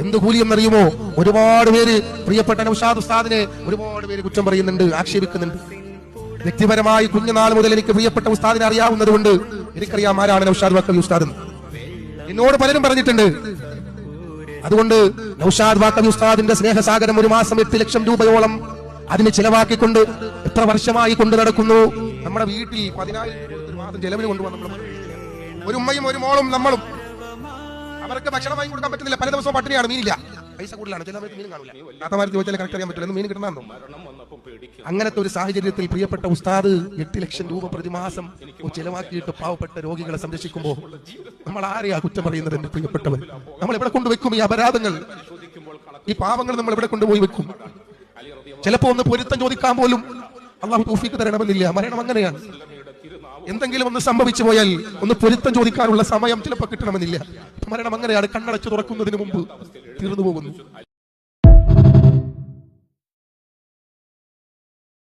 എന്ത് കൂലിയെന്നറിയുമോ? ഒരുപാട് പേര് പ്രിയപ്പെട്ട നൗഷാദ് ഉസ്താദിനെ ഒരുപാട് പേര് കുറ്റം പറയുന്നുണ്ട്, ആക്ഷേപിക്കുന്നുണ്ട്. വ്യക്തിപരമായി കുഞ്ഞുനാൾ മുതൽ എനിക്ക് പ്രിയപ്പെട്ട ഉസ്താദിനെ അറിയാവുന്നത് കൊണ്ട് എനിക്കറിയാം ആരാണ് നൗഷാദ് വാക്കവി ഉസ്താദ്. എന്നോട് പലരും പറഞ്ഞിട്ടുണ്ട്. അതുകൊണ്ട് നൗഷാദ് വാക്കവി ഉസ്താദിന്റെ സ്നേഹസാഗരം ഒരു മാസം 8 ലക്ഷം രൂപയോളം അതിന് ചിലവാക്കിക്കൊണ്ട് എത്ര വർഷമായി കൊണ്ട് നടക്കുന്നു. നമ്മുടെ വീട്ടിൽ 10,000 മാസം ചെലവിന് കൊണ്ടുവന്നു. ഒരു ഉമ്മയും ഒരു മോളും നമ്മളും. അവർക്ക് ഭക്ഷണം വാങ്ങി കൊടുക്കാൻ പറ്റുന്നില്ല. പല ദിവസവും പട്ടിണിയാണ്, മീനില്ല, പൈസ കൂടുതലാണ്, ചില സമയത്ത് മീൻ കാണില്ല. താത്തമാര് ചോദിച്ചാൽ കറക്റ്റ് അറിയാൻ പറ്റില്ല, മീൻ കിട്ടുന്നോ? അങ്ങനത്തെ ഒരു സാഹചര്യത്തിൽ പ്രിയപ്പെട്ട ഉസ്താദ് 8 ലക്ഷം രൂപ പ്രതിമാസം ചിലവാക്കിയിട്ട് പാവപ്പെട്ട രോഗികളെ സംരക്ഷിക്കുമ്പോൾ നമ്മൾ ആരെയാ കുറ്റം പറയുന്നത്? എന്റെ പ്രിയപ്പെട്ടവർ, നമ്മൾ എവിടെ കൊണ്ടുവെക്കും ഈ അപരാധങ്ങൾ? ഈ പാവങ്ങൾ നമ്മൾ എവിടെ കൊണ്ടുപോയി വെക്കും? ചിലപ്പോ ഒന്ന് പൊരുത്തം ചോദിക്കാൻ പോലും അള്ളാഹു തൗഫീഖ് തരണമെന്നില്ല. മരണം അങ്ങനെയാണ്. എന്തെങ്കിലും ഒന്ന് സംഭവിച്ചു പോയാൽ ഒന്ന് പൊരുത്തം ചോദിക്കാനുള്ള സമയം ചിലപ്പോൾ കിട്ടണമെന്നില്ല. മരണം അങ്ങനെയാണ്, കണ്ണടച്ച് തുറക്കുന്നതിന് മുമ്പ് തീർന്നു പോകുന്നു.